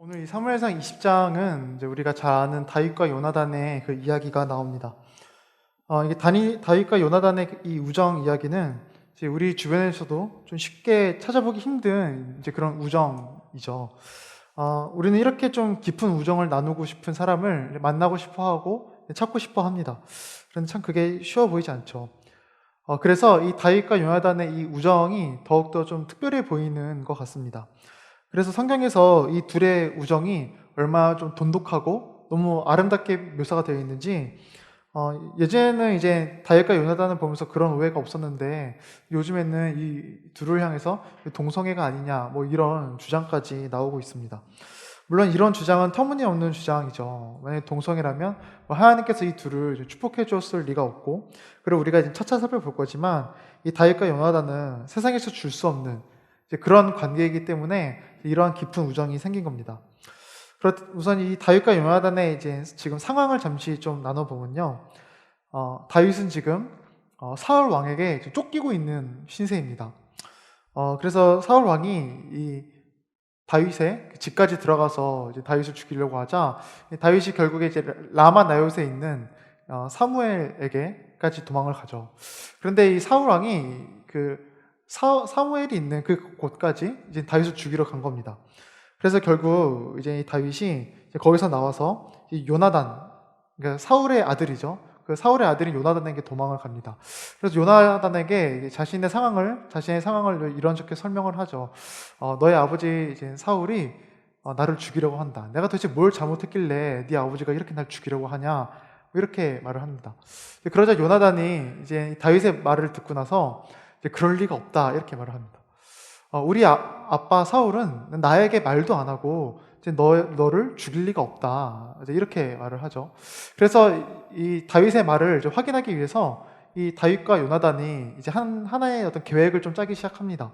오늘 이 사무엘상 20장은 이제 우리가 잘 아는 다윗과 요나단의 그 이야기가 나옵니다. 이게 다윗과 요나단의 이 우정 이야기는 이제 우리 주변에서도 좀 쉽게 찾아보기 힘든 이제 그런 우정이죠. 우리는 이렇게 좀 깊은 우정을 나누고 싶은 사람을 만나고 싶어 하고 찾고 싶어 합니다. 그런데 참 그게 쉬워 보이지 않죠. 그래서 이 다윗과 요나단의 이 우정이 더욱더 좀 특별해 보이는 것 같습니다. 그래서 성경에서 이 둘의 우정이 얼마나 좀 돈독하고 너무 아름답게 묘사가 되어 있는지, 예전에는 이제 다윗과 요나단을 보면서 그런 오해가 없었는데 요즘에는 이 둘을 향해서 동성애가 아니냐 뭐 이런 주장까지 나오고 있습니다. 물론 이런 주장은 터무니없는 주장이죠. 만약에 동성애라면 하나님께서 이 둘을 축복해 주었을 리가 없고, 그리고 우리가 이제 차차 살펴볼 거지만 이 다윗과 요나단은 세상에서 줄 수 없는 이제 그런 관계이기 때문에 이러한 깊은 우정이 생긴 겁니다. 우선 이 다윗과 요나단의 이제 지금 상황을 잠시 좀 나눠보면요. 다윗은 지금 사울 왕에게 쫓기고 있는 신세입니다. 그래서 사울 왕이 이 다윗의 집까지 들어가서 이제 다윗을 죽이려고 하자 다윗이 결국에 이제 라마 나요스에 있는 사무엘에게까지 도망을 가죠. 그런데 이 사울 왕이 사무엘이 있는 그 곳까지 이제 다윗을 죽이러 간 겁니다. 그래서 결국 이제 이 다윗이 이제 거기서 나와서 이 요나단, 그러니까 사울의 아들이죠. 그 사울의 아들인 요나단에게 도망을 갑니다. 그래서 요나단에게 자신의 상황을 이런저렇게 설명을 하죠. 너의 아버지 이제 사울이 나를 죽이려고 한다. 내가 도대체 뭘 잘못했길래 네 아버지가 이렇게 날 죽이려고 하냐? 이렇게 말을 합니다. 그러자 요나단이 이제 다윗의 말을 듣고 나서 이제 그럴 리가 없다 이렇게 말을 합니다. 우리 아빠 사울은 나에게 말도 안 하고 이제 너를 죽일 리가 없다 이제 이렇게 말을 하죠. 그래서 이 다윗의 말을 이제 확인하기 위해서 이 다윗과 요나단이 이제 하나의 어떤 계획을 좀 짜기 시작합니다.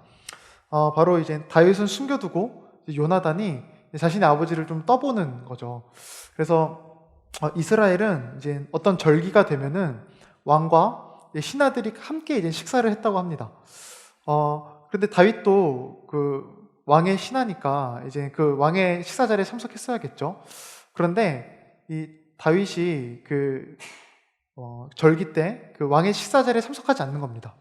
바로 이제 다윗은 숨겨두고 요나단이 자신의 아버지를 좀 떠보는 거죠. 그래서 이스라엘은 이제 어떤 절기가 되면은 왕과 신하들이 함께 이제 식사를 했다고 합니다. 그런데 다윗도 그 왕의 신하니까 이제 그 왕의 식사 자리에 참석했어야겠죠. 그런데 이 다윗이 절기 때 그 왕의 식사 자리에 참석하지 않는 겁니다.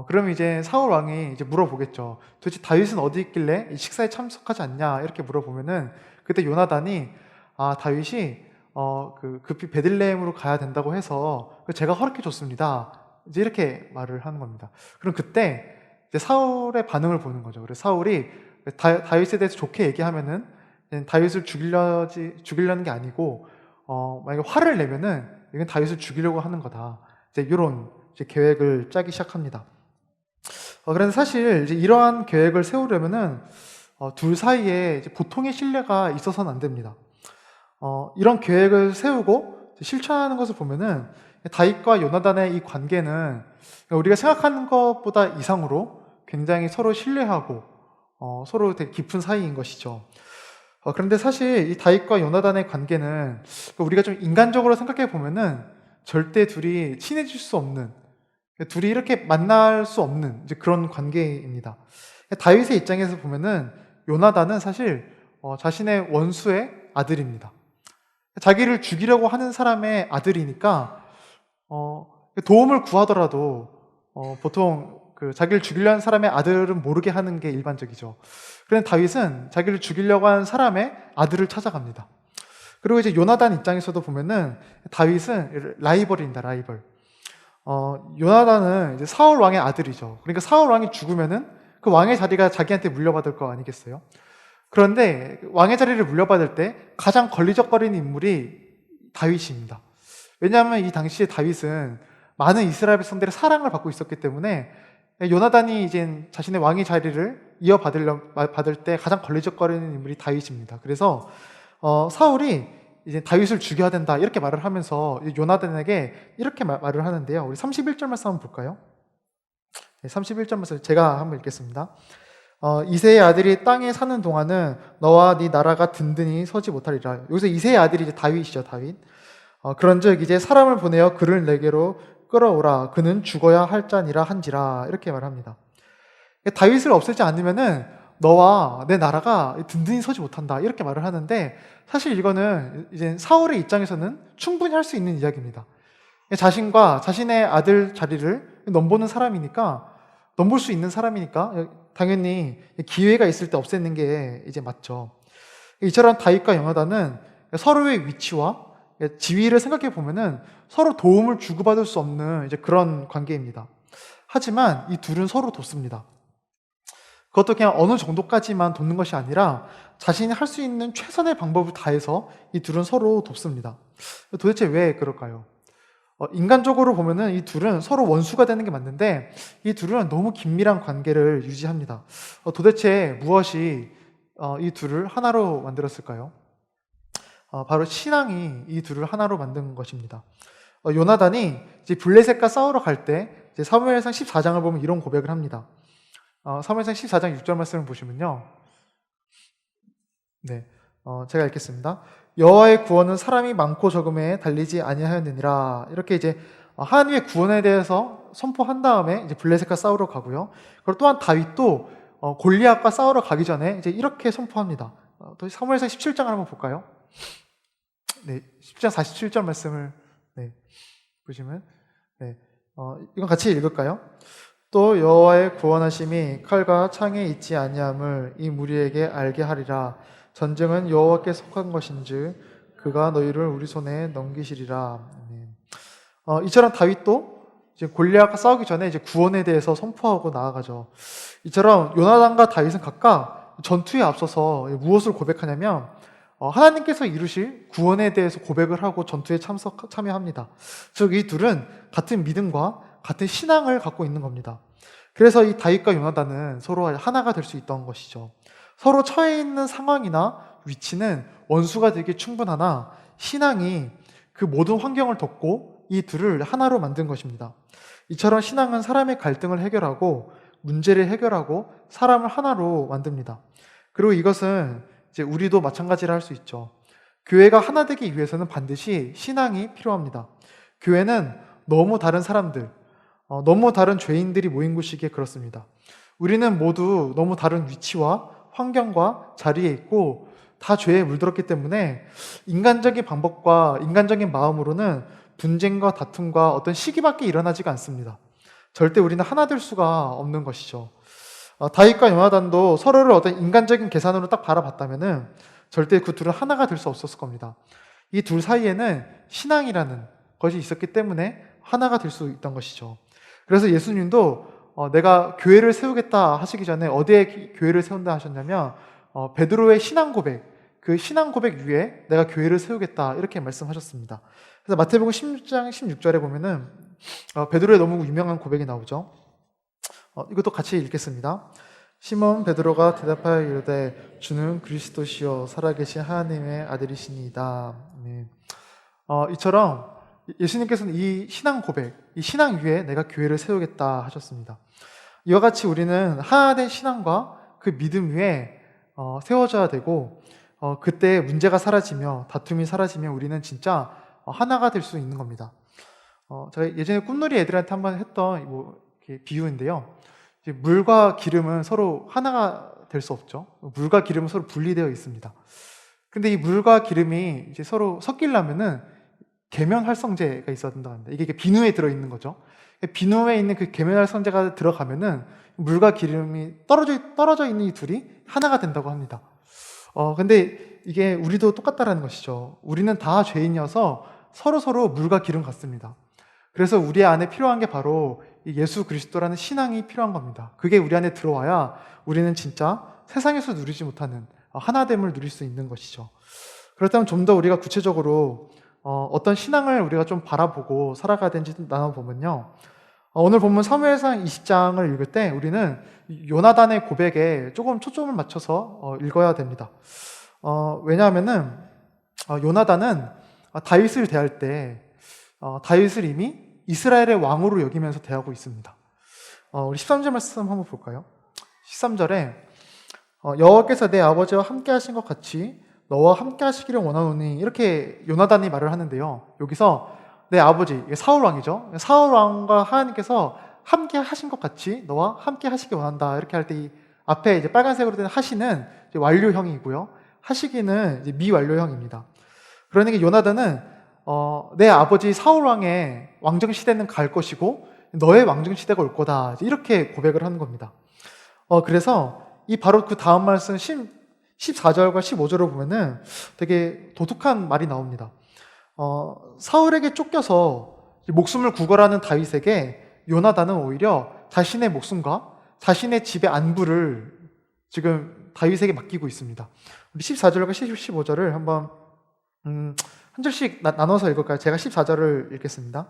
그러면 이제 사울 왕이 이제 물어보겠죠. 도대체 다윗은 어디 있길래 이 식사에 참석하지 않냐 이렇게 물어보면은 그때 요나단이 다윗이 급히 베들레헴으로 가야 된다고 해서 제가 허락해 줬습니다. 이제 이렇게 말을 하는 겁니다. 그럼 그때 이제 사울의 반응을 보는 거죠. 그래서 사울이 다윗에 대해서 좋게 얘기하면은 다윗을 죽이려는 게 아니고, 만약에 화를 내면은 이건 다윗을 죽이려고 하는 거다. 이제 이런 계획을 짜기 시작합니다. 그런데 사실 이제 이러한 계획을 세우려면은 둘 사이에 이제 보통의 신뢰가 있어서는 안 됩니다. 이런 계획을 세우고 실천하는 것을 보면은 다윗과 요나단의 이 관계는 우리가 생각하는 것보다 이상으로 굉장히 서로 신뢰하고 서로 되게 깊은 사이인 것이죠. 그런데 사실 이 다윗과 요나단의 관계는 우리가 좀 인간적으로 생각해 보면은 절대 둘이 친해질 수 없는, 둘이 이렇게 만날 수 없는 이제 그런 관계입니다. 다윗의 입장에서 보면은 요나단은 사실 자신의 원수의 아들입니다. 자기를 죽이려고 하는 사람의 아들이니까 도움을 구하더라도 보통 자기를 죽이려는 사람의 아들은 모르게 하는 게 일반적이죠. 그런데 다윗은 자기를 죽이려고 하는 사람의 아들을 찾아갑니다. 그리고 이제 요나단 입장에서도 보면은 다윗은 라이벌입니다. 라이벌. 요나단은 이제 사울 왕의 아들이죠. 그러니까 사울 왕이 죽으면은 그 왕의 자리가 자기한테 물려받을 거 아니겠어요? 그런데 왕의 자리를 물려받을 때 가장 걸리적거리는 인물이 다윗입니다. 왜냐하면 이 당시에 다윗은 많은 이스라엘 백성들의 사랑을 받고 있었기 때문에 요나단이 이제 자신의 왕의 자리를 받을 때 가장 걸리적거리는 인물이 다윗입니다. 그래서 사울이 이제 다윗을 죽여야 된다 이렇게 말을 하면서 요나단에게 이렇게 말을 하는데요. 우리 31절 말씀 한번 볼까요? 31절 말씀 제가 한번 읽겠습니다. 이새의 아들이 땅에 사는 동안은 너와 네 나라가 든든히 서지 못하리라. 여기서 이새의 아들이 이제 다윗이죠, 다윗. 그런즉 이제 사람을 보내어 그를 내게로 끌어오라. 그는 죽어야 할 자니라 한지라. 이렇게 말합니다. 다윗을 없애지 않으면은 너와 내 나라가 든든히 서지 못한다 이렇게 말을 하는데, 사실 이거는 이제 사울의 입장에서는 충분히 할 수 있는 이야기입니다. 자신과 자신의 아들 자리를 넘보는 사람이니까, 넘볼 수 있는 사람이니까 당연히 기회가 있을 때 없애는 게 이제 맞죠. 이처럼 다윗과 요나단은 서로의 위치와 지위를 생각해 보면은 서로 도움을 주고받을 수 없는 이제 그런 관계입니다. 하지만 이 둘은 서로 돕습니다. 그것도 그냥 어느 정도까지만 돕는 것이 아니라 자신이 할 수 있는 최선의 방법을 다해서 이 둘은 서로 돕습니다. 도대체 왜 그럴까요? 인간적으로 보면은 이 둘은 서로 원수가 되는 게 맞는데, 이 둘은 너무 긴밀한 관계를 유지합니다. 도대체 무엇이 이 둘을 하나로 만들었을까요? 바로 신앙이 이 둘을 하나로 만든 것입니다. 요나단이 이제 블레셋과 싸우러 갈 때 사무엘상 14장을 보면 이런 고백을 합니다. 사무엘상 14장 6절 말씀을 보시면요. 네, 제가 읽겠습니다. 여호와의 구원은 사람이 많고 적음에 달리지 아니하였느니라. 이렇게 이제 하나님의 구원에 대해서 선포한 다음에 이제 블레셋과 싸우러 가고요. 그리고 또한 다윗도 골리앗과 싸우러 가기 전에 이제 이렇게 선포합니다. 또 사무엘상 17장을 한번 볼까요? 네, 10장 47절 말씀을 보시면 이건 같이 읽을까요? 또 여호와의 구원하심이 칼과 창에 있지 아니함을 이 무리에게 알게 하리라. 전쟁은 여호와께 속한 것인즉 그가 너희를 우리 손에 넘기시리라. 이처럼 다윗도 이제 골리앗과 싸우기 전에 이제 구원에 대해서 선포하고 나아가죠. 이처럼 요나단과 다윗은 각각 전투에 앞서서 무엇을 고백하냐면 하나님께서 이루실 구원에 대해서 고백을 하고 전투에 참여합니다. 즉 이 둘은 같은 믿음과 같은 신앙을 갖고 있는 겁니다. 그래서 이 다윗과 요나단은 서로 하나가 될 수 있던 것이죠. 서로 처해 있는 상황이나 위치는 원수가 되기 충분하나 신앙이 그 모든 환경을 덮고 이 둘을 하나로 만든 것입니다. 이처럼 신앙은 사람의 갈등을 해결하고 문제를 해결하고 사람을 하나로 만듭니다. 그리고 이것은 이제 우리도 마찬가지라 할 수 있죠. 교회가 하나 되기 위해서는 반드시 신앙이 필요합니다. 교회는 너무 다른 사람들, 너무 다른 죄인들이 모인 곳이기에 그렇습니다. 우리는 모두 너무 다른 위치와 환경과 자리에 있고 다 죄에 물들었기 때문에 인간적인 방법과 인간적인 마음으로는 분쟁과 다툼과 어떤 시기밖에 일어나지가 않습니다. 절대 우리는 하나 될 수가 없는 것이죠. 다윗과 요나단도 서로를 어떤 인간적인 계산으로 딱 바라봤다면은 절대 그 둘은 하나가 될 수 없었을 겁니다. 이 둘 사이에는 신앙이라는 것이 있었기 때문에 하나가 될 수 있던 것이죠. 그래서 예수님도 내가 교회를 세우겠다 하시기 전에 어디에 교회를 세운다 하셨냐면 베드로의 신앙 고백, 그 신앙 고백 위에 내가 교회를 세우겠다 이렇게 말씀하셨습니다. 그래서 마태복음 16장 16절에 보면은 베드로의 너무 유명한 고백이 나오죠. 이것도 같이 읽겠습니다. 시몬 베드로가 대답하여 이르되 주는 그리스도시요 살아계신 하나님의 아들이시니이다. 네. 이처럼 예수님께서는 이 신앙 고백, 이 신앙 위에 내가 교회를 세우겠다 하셨습니다. 이와 같이 우리는 하나 된 신앙과 그 믿음 위에 세워져야 되고 그때 문제가 사라지며 다툼이 사라지면 우리는 진짜 하나가 될 수 있는 겁니다. 제가 예전에 꿈놀이 애들한테 한번 했던 이렇게 비유인데요. 이제 물과 기름은 서로 하나가 될 수 없죠. 물과 기름은 서로 분리되어 있습니다. 근데 이 물과 기름이 이제 서로 섞이려면은 계면활성제가 있어야 된다고 합니다. 이게 비누에 들어있는 거죠. 비누에 있는 그 계면활성제가 들어가면은 물과 기름이 떨어져 있는 이 둘이 하나가 된다고 합니다. 근데 이게 우리도 똑같다라는 것이죠. 우리는 다 죄인이어서 서로 물과 기름 같습니다. 그래서 우리 안에 필요한 게 바로 예수 그리스도라는 신앙이 필요한 겁니다. 그게 우리 안에 들어와야 우리는 진짜 세상에서 누리지 못하는 하나됨을 누릴 수 있는 것이죠. 그렇다면 좀 더 우리가 구체적으로 어떤 신앙을 우리가 좀 바라보고 살아가야 되는지 나눠보면요. 오늘 본문 사무엘상 20장을 읽을 때 우리는 요나단의 고백에 조금 초점을 맞춰서 읽어야 됩니다. 왜냐하면은 요나단은 다윗을 대할 때 다윗을 이미 이스라엘의 왕으로 여기면서 대하고 있습니다. 우리 13절 말씀 한번 볼까요? 13절에 여호와께서 내 아버지와 함께 하신 것 같이 너와 함께 하시기를 원하노니 이렇게 요나단이 말을 하는데요. 여기서 내 아버지, 사울 왕이죠. 사울 왕과 하나님께서 함께 하신 것 같이 너와 함께 하시기 원한다. 이렇게 할 때 이 앞에 이제 빨간색으로 된 하시는 이제 완료형이고요. 하시기는 이제 미완료형입니다. 그러니까 요나단은 내 아버지 사울 왕의 왕정 시대는 갈 것이고 너의 왕정 시대가 올 거다. 이렇게 고백을 하는 겁니다. 그래서 이 바로 그 다음 말씀 14절과 15절을 보면은 되게 독특한 말이 나옵니다. 사울에게 쫓겨서 목숨을 구걸하는 다윗에게 요나단은 오히려 자신의 목숨과 자신의 집의 안부를 지금 다윗에게 맡기고 있습니다. 우리 14절과 15절을 한번 한 절씩 나눠서 읽을까요? 제가 14절을 읽겠습니다.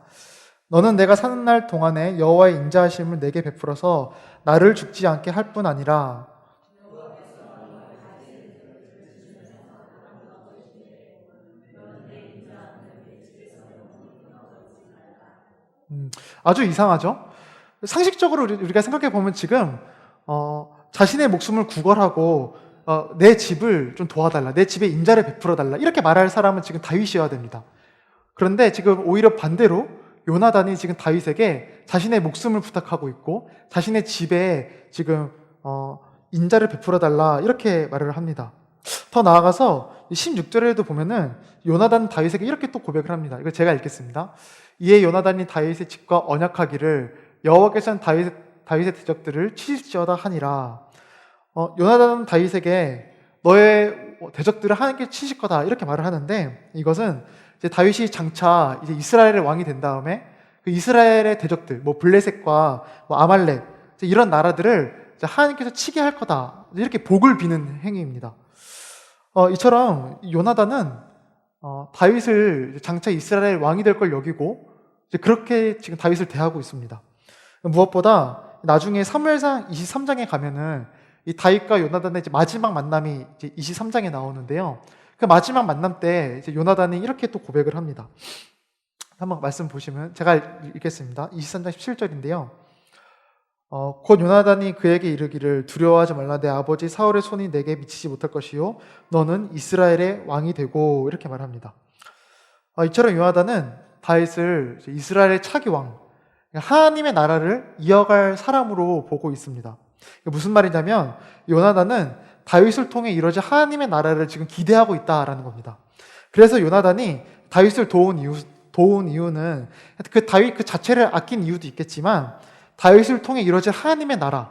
너는 내가 사는 날 동안에 여호와의 인자하심을 내게 베풀어서 나를 죽지 않게 할 뿐 아니라 아주 이상하죠? 상식적으로 우리가 생각해 보면 지금 자신의 목숨을 구걸하고 내 집을 좀 도와달라, 내 집에 인자를 베풀어달라 이렇게 말할 사람은 지금 다윗이어야 됩니다. 그런데 지금 오히려 반대로 요나단이 지금 다윗에게 자신의 목숨을 부탁하고 있고 자신의 집에 지금 인자를 베풀어달라 이렇게 말을 합니다. 더 나아가서 16절에도 보면은 요나단 다윗에게 이렇게 또 고백을 합니다. 이거 제가 읽겠습니다. 이에 요나단이 다윗의 집과 언약하기를 여호와께서는 다윗의 대적들을 치실지어다 하니라. 요나단은 다윗에게 너의 대적들을 하나님께 치실 거다 이렇게 말을 하는데 이것은 이제 다윗이 장차 이제 이스라엘의 왕이 된 다음에 그 이스라엘의 대적들, 뭐 블레셋과 뭐 아말렉 이런 나라들을 이제 하나님께서 치게 할 거다 이렇게 복을 비는 행위입니다. 이처럼 요나단은 다윗을 장차 이스라엘 왕이 될 걸 여기고 이제 그렇게 지금 다윗을 대하고 있습니다. 무엇보다 나중에 사무엘상 23장에 가면은 이 다윗과 요나단의 이제 마지막 만남이 이제 23장에 나오는데요. 그 마지막 만남 때 이제 요나단이 이렇게 또 고백을 합니다. 한번 말씀 보시면 제가 읽겠습니다. 23장 17절인데요. 곧 요나단이 그에게 이르기를 두려워하지 말라. 내 아버지 사울의 손이 내게 미치지 못할 것이요 너는 이스라엘의 왕이 되고 이렇게 말합니다. 이처럼 요나단은 다윗을 이스라엘의 차기 왕, 하나님의 나라를 이어갈 사람으로 보고 있습니다. 무슨 말이냐면 요나단은 다윗을 통해 이루어질 하나님의 나라를 지금 기대하고 있다라는 겁니다. 그래서 요나단이 다윗을 도운 이유는 그 다윗 그 자체를 아낀 이유도 있겠지만 다윗을 통해 이루어질 하나님의 나라,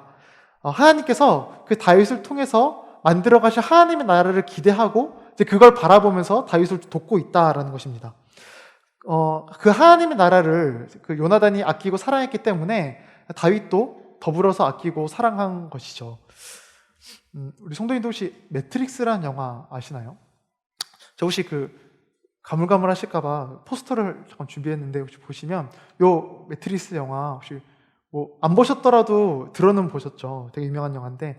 하나님께서 그 다윗을 통해서 만들어 가실 하나님의 나라를 기대하고 이제 그걸 바라보면서 다윗을 돕고 있다라는 것입니다. 그 하나님의 나라를 그 요나단이 아끼고 사랑했기 때문에 다윗도 더불어서 아끼고 사랑한 것이죠. 우리 성도님도 혹시 매트릭스라는 영화 아시나요? 저 혹시 그 가물가물하실까봐 포스터를 잠깐 준비했는데 혹시 보시면 요 매트릭스 영화 혹시 뭐 안 보셨더라도 들어는 보셨죠. 되게 유명한 영화인데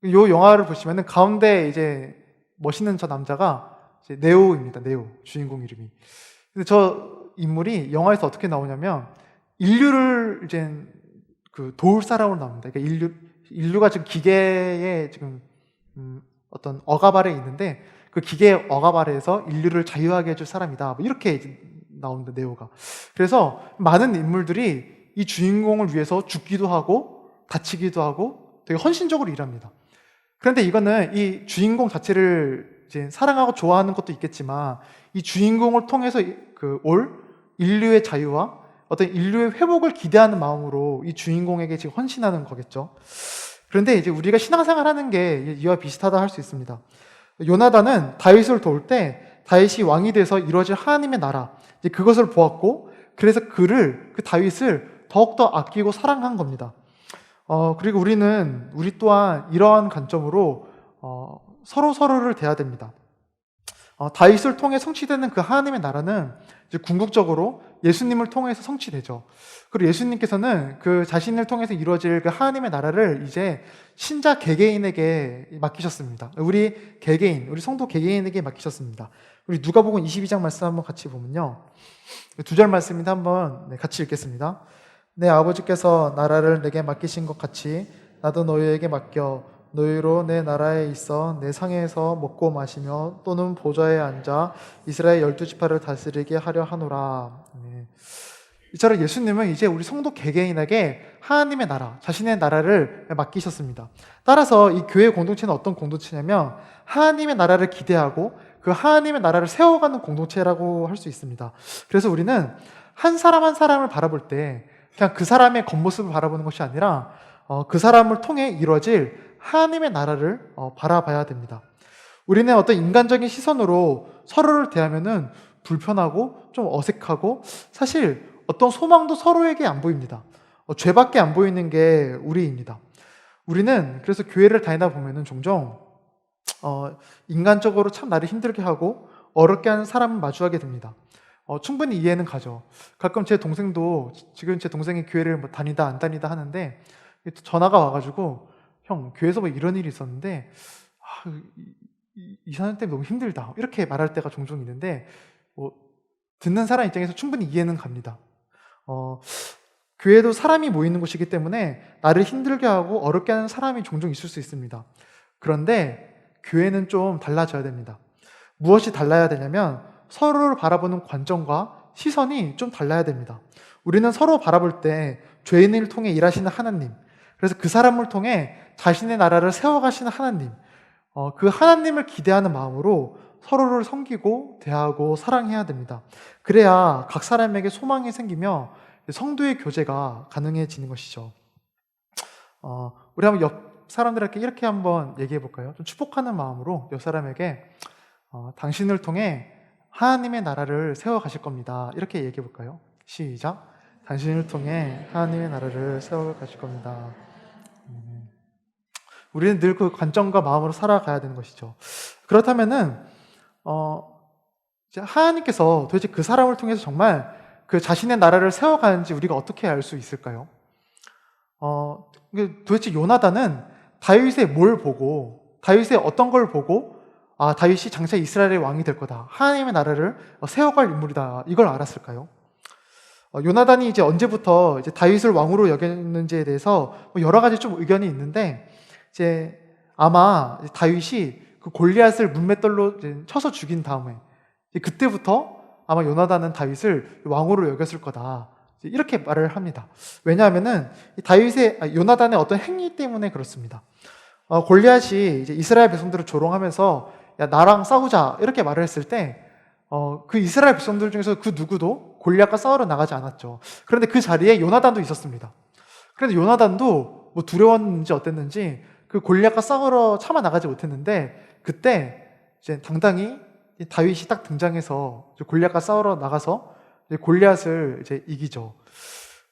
요 영화를 보시면은 가운데 이제 멋있는 저 남자가 이제 네오입니다. 네오 주인공 이름이. 근데 저 인물이 영화에서 어떻게 나오냐면 인류를 이제 그 도울 사람으로 나옵니다. 그러니까 인류가 지금 기계의 지금 어떤 억압 아래에 있는데 그 기계의 억압 아래에서 인류를 자유하게 해줄 사람이다. 뭐 이렇게 이제 나옵니다. 네오가. 그래서 많은 인물들이 이 주인공을 위해서 죽기도 하고 다치기도 하고 되게 헌신적으로 일합니다. 그런데 이거는 이 주인공 자체를 이제 사랑하고 좋아하는 것도 있겠지만 이 주인공을 통해서 그 올 인류의 자유와 어떤 인류의 회복을 기대하는 마음으로 이 주인공에게 지금 헌신하는 거겠죠. 그런데 이제 우리가 신앙생활 하는 게 이와 비슷하다 할 수 있습니다. 요나단은 다윗을 도울 때 다윗이 왕이 돼서 이루어질 하나님의 나라, 이제 그것을 보았고, 그래서 그 다윗을 더욱더 아끼고 사랑한 겁니다. 그리고 우리 또한 이러한 관점으로 서로를 대해야 됩니다. 다윗을 통해 성취되는 그 하나님의 나라는 이제 궁극적으로 예수님을 통해서 성취되죠. 그리고 예수님께서는 그 자신을 통해서 이루어질 그 하나님의 나라를 이제 신자 개개인에게 맡기셨습니다. 우리 개개인, 우리 성도 개개인에게 맡기셨습니다. 우리 누가복음 22장 말씀 한번 같이 보면요. 두 절 말씀인데 한번 같이 읽겠습니다. 내 아버지께서 나라를 내게 맡기신 것 같이 나도 너희에게 맡겨 너희로 내 나라에 있어 내 상에서 먹고 마시며 또는 보좌에 앉아 이스라엘 12지파를 다스리게 하려 하노라. 네. 이처럼 예수님은 이제 우리 성도 개개인에게 하나님의 나라, 자신의 나라를 맡기셨습니다. 따라서 이 교회 공동체는 어떤 공동체냐면 하나님의 나라를 기대하고 그 하나님의 나라를 세워가는 공동체라고 할 수 있습니다. 그래서 우리는 한 사람 한 사람을 바라볼 때 그냥 그 사람의 겉모습을 바라보는 것이 아니라 그 사람을 통해 이루어질 하나님의 나라를 바라봐야 됩니다. 우리는 어떤 인간적인 시선으로 서로를 대하면은 불편하고 좀 어색하고 사실 어떤 소망도 서로에게 안 보입니다. 죄밖에 안 보이는 게 우리입니다. 우리는 그래서 교회를 다니다 보면은 종종 인간적으로 참 나를 힘들게 하고 어렵게 하는 사람을 마주하게 됩니다. 충분히 이해는 가죠. 가끔 제 동생도 지금 제 동생이 교회를 뭐 다니다 안 다니다 하는데 전화가 와가지고 형 교회에서 뭐 이런 일이 있었는데 이 사람 때문에 너무 힘들다 이렇게 말할 때가 종종 있는데 듣는 사람 입장에서 충분히 이해는 갑니다. 교회도 사람이 모이는 곳이기 때문에 나를 힘들게 하고 어렵게 하는 사람이 종종 있을 수 있습니다. 그런데 교회는 좀 달라져야 됩니다. 무엇이 달라야 되냐면 서로를 바라보는 관점과 시선이 좀 달라야 됩니다. 우리는 서로 바라볼 때 죄인을 통해 일하시는 하나님, 그래서 그 사람을 통해 자신의 나라를 세워가시는 하나님, 그 하나님을 기대하는 마음으로 서로를 섬기고 대하고 사랑해야 됩니다. 그래야 각 사람에게 소망이 생기며 성도의 교제가 가능해지는 것이죠. 우리 한번 옆 사람들에게 이렇게 한번 얘기해 볼까요? 좀 축복하는 마음으로 옆 사람에게 당신을 통해 하나님의 나라를 세워 가실 겁니다. 이렇게 얘기해 볼까요? 시작. 당신을 통해 하나님의 나라를 세워 가실 겁니다. 우리는 늘 그 관점과 마음으로 살아가야 되는 것이죠. 그렇다면은 이제 하나님께서 도대체 그 사람을 통해서 정말 그 자신의 나라를 세워가는지 우리가 어떻게 알 수 있을까요? 도대체 요나단은 다윗의 뭘 보고, 다윗의 어떤 걸 보고, 다윗이 장차 이스라엘의 왕이 될 거다, 하나님의 나라를 세워갈 인물이다, 이걸 알았을까요? 요나단이 이제 언제부터 이제 다윗을 왕으로 여겼는지에 대해서 여러 가지 좀 의견이 있는데, 이제 아마 다윗이 그 골리앗을 문맷돌로 쳐서 죽인 다음에 그때부터 아마 요나단은 다윗을 왕으로 여겼을 거다, 이렇게 말을 합니다. 왜냐하면은 요나단의 어떤 행위 때문에 그렇습니다. 골리앗이 이제 이스라엘 백성들을 조롱하면서 야 나랑 싸우자 이렇게 말을 했을 때 그 이스라엘 백성들 중에서 그 누구도 골리앗과 싸우러 나가지 않았죠. 그런데 그 자리에 요나단도 있었습니다. 그런데 요나단도 뭐 두려웠는지 어땠는지 그 골리앗과 싸우러 차마 나가지 못했는데, 그때 이제 당당히 다윗이 딱 등장해서 골리앗과 싸우러 나가서 골리앗을 이제 이기죠.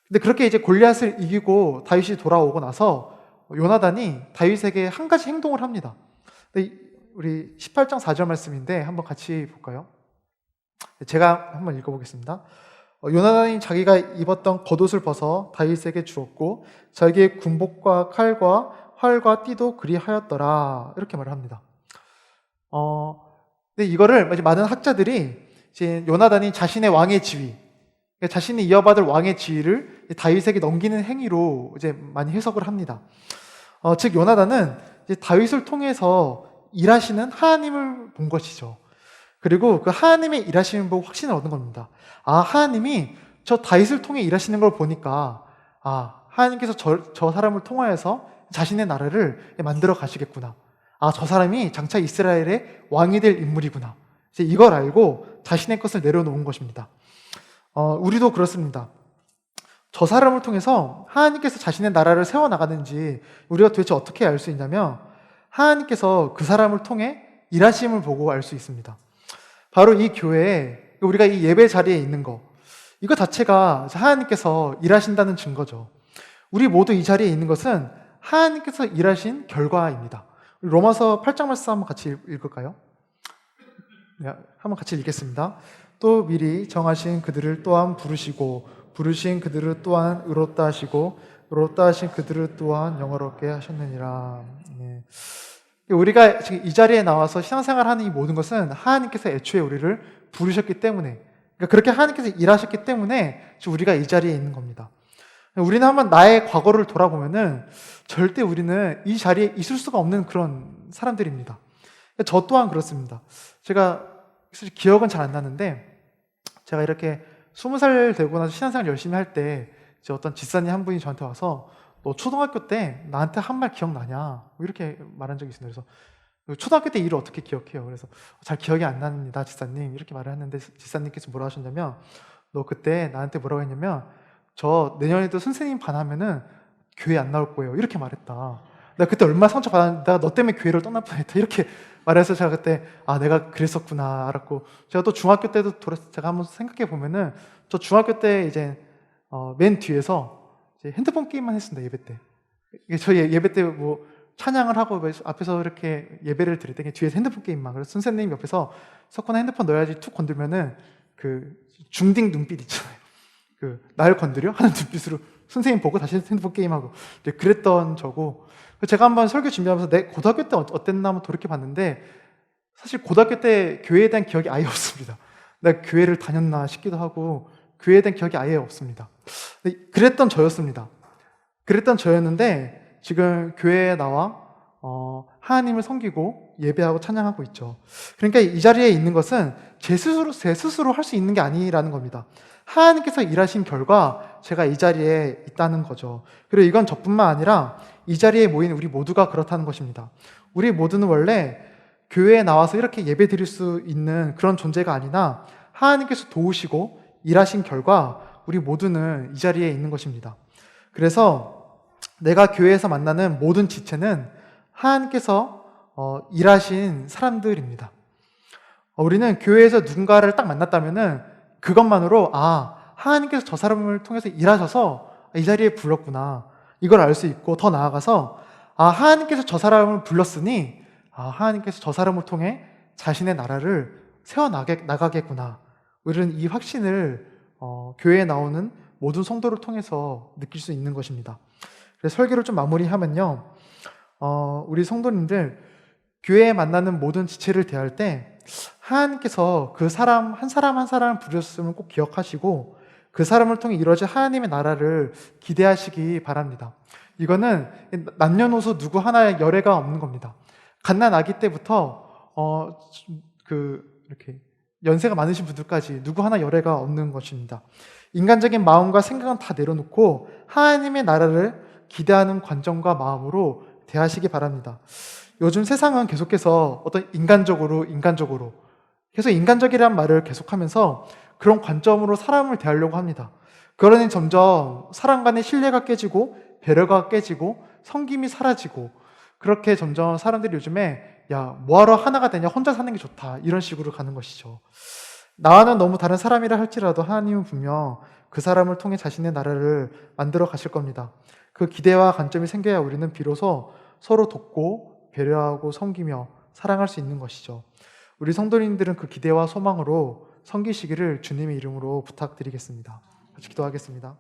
근데 그렇게 이제 골리앗을 이기고 다윗이 돌아오고 나서 요나단이 다윗에게 한 가지 행동을 합니다. 우리 18장 4절 말씀인데 한번 같이 볼까요? 제가 한번 읽어보겠습니다. 요나단이 자기가 입었던 겉옷을 벗어 다윗에게 주었고 자기의 군복과 칼과 활과 띠도 그리하였더라, 이렇게 말을 합니다. 근데 이거를 많은 학자들이 이제 요나단이 자신의 왕의 지위, 자신이 이어받을 왕의 지위를 다윗에게 넘기는 행위로 이제 많이 해석을 합니다. 즉 요나단은 이제 다윗을 통해서 일하시는 하나님을 본 것이죠. 그리고 그 하나님의 일하심을 보고 확신을 얻은 겁니다. 하나님이 저 다윗을 통해 일하시는 걸 보니까 하나님께서 저 사람을 통하여서 자신의 나라를 만들어 가시겠구나. 저 사람이 장차 이스라엘의 왕이 될 인물이구나. 이제 이걸 알고 자신의 것을 내려놓은 것입니다. 우리도 그렇습니다. 저 사람을 통해서 하나님께서 자신의 나라를 세워나가는지 우리가 도대체 어떻게 알 수 있냐면 하나님께서 그 사람을 통해 일하심을 보고 알 수 있습니다. 바로 이 교회에 우리가 이 예배 자리에 있는 거, 이거 자체가 하나님께서 일하신다는 증거죠. 우리 모두 이 자리에 있는 것은 하나님께서 일하신 결과입니다. 로마서 8장 말씀 한번 같이 읽을까요? 네, 한번 같이 읽겠습니다. 또 미리 정하신 그들을 또한 부르시고 부르신 그들을 또한 의롭다 하시고 의롭다 하신 그들을 또한 영화롭게 하셨느니라. 네. 우리가 지금 이 자리에 나와서 신앙생활하는 이 모든 것은 하나님께서 애초에 우리를 부르셨기 때문에, 그러니까 그렇게 하나님께서 일하셨기 때문에 우리가 이 자리에 있는 겁니다. 우리는 한번 나의 과거를 돌아보면은 절대 우리는 이 자리에 있을 수가 없는 그런 사람들입니다. 저 또한 그렇습니다. 제가 사실 기억은 잘 안 나는데 제가 이렇게 20살 되고 나서 신앙생활 열심히 할 때 이제 어떤 집사님 한 분이 저한테 와서 너 초등학교 때 나한테 한 말 기억나냐? 뭐 이렇게 말한 적이 있습니다. 그래서 초등학교 때 일을 어떻게 기억해요? 그래서 잘 기억이 안 납니다, 집사님. 이렇게 말을 했는데 집사님께서 뭐라 하셨냐면 너 그때 나한테 뭐라고 했냐면 저 내년에도 선생님 반하면은 교회 안 나올 거예요. 이렇게 말했다. 내가 그때 얼마나 상처받았는데 내가 너 때문에 교회를 떠날 뻔했다. 이렇게 말해서 제가 그때 아 내가 그랬었구나 알았고 제가 또 중학교 때도 돌아서 제가 한번 생각해 보면은 저 중학교 때 이제 맨 뒤에서 이제 핸드폰 게임만 했습니다. 예배 때. 저희 예배 때 뭐 찬양을 하고 앞에서 이렇게 예배를 드릴 때 뒤에서 핸드폰 게임만. 그래서 선생님 옆에서 석훈아 핸드폰 넣어야지 툭 건들면은 그 중딩 눈빛 있잖아요. 그 날 건드려 하는 눈빛으로 선생님 보고 다시 핸드폰 게임하고 그랬던 저고 제가 한번 설교 준비하면서 내 고등학교 때 어땠나 한번 돌이켜 봤는데 사실 고등학교 때 교회에 대한 기억이 아예 없습니다. 내가 교회를 다녔나 싶기도 하고 교회에 대한 기억이 아예 없습니다. 그랬던 저였습니다. 그랬던 저였는데 지금 교회에 나와 하나님을 섬기고 예배하고 찬양하고 있죠. 그러니까 이 자리에 있는 것은 제 스스로 할 수 있는 게 아니라는 겁니다. 하나님께서 일하신 결과 제가 이 자리에 있다는 거죠. 그리고 이건 저뿐만 아니라 이 자리에 모인 우리 모두가 그렇다는 것입니다. 우리 모두는 원래 교회에 나와서 이렇게 예배 드릴 수 있는 그런 존재가 아니나 하나님께서 도우시고 일하신 결과 우리 모두는 이 자리에 있는 것입니다. 그래서 내가 교회에서 만나는 모든 지체는 하나님께서 일하신 사람들입니다. 우리는 교회에서 누군가를 딱 만났다면은 그것만으로 하나님께서 저 사람을 통해서 일하셔서 이 자리에 불렀구나 이걸 알 수 있고 더 나아가서 하나님께서 저 사람을 불렀으니 하나님께서 저 사람을 통해 자신의 나라를 세워나가겠구나 우리는 이 확신을 교회에 나오는 모든 성도를 통해서 느낄 수 있는 것입니다. 그래서 설교를 좀 마무리하면요, 우리 성도님들 교회에 만나는 모든 지체를 대할 때 하나님께서 그 사람 한 사람을 부르셨음을 꼭 기억하시고 그 사람을 통해 이루어질 하나님의 나라를 기대하시기 바랍니다. 이거는 남녀노소 누구 하나의 열애가 없는 겁니다. 갓난 아기 때부터 이렇게 연세가 많으신 분들까지 누구 하나 열애가 없는 것입니다. 인간적인 마음과 생각은 다 내려놓고 하나님의 나라를 기대하는 관점과 마음으로 대하시기 바랍니다. 요즘 세상은 계속해서 어떤 인간적으로 계속 인간적이라는 말을 계속하면서 그런 관점으로 사람을 대하려고 합니다. 그러니 점점 사람 간의 신뢰가 깨지고 배려가 깨지고 섬김이 사라지고 그렇게 점점 사람들이 요즘에 야 뭐하러 하나가 되냐 혼자 사는 게 좋다 이런 식으로 가는 것이죠. 나와는 너무 다른 사람이라 할지라도 하나님은 분명 그 사람을 통해 자신의 나라를 만들어 가실 겁니다. 그 기대와 관점이 생겨야 우리는 비로소 서로 돕고 배려하고 섬기며 사랑할 수 있는 것이죠. 우리 성도님들은 그 기대와 소망으로 섬기시기를 주님의 이름으로 부탁드리겠습니다. 같이 기도하겠습니다.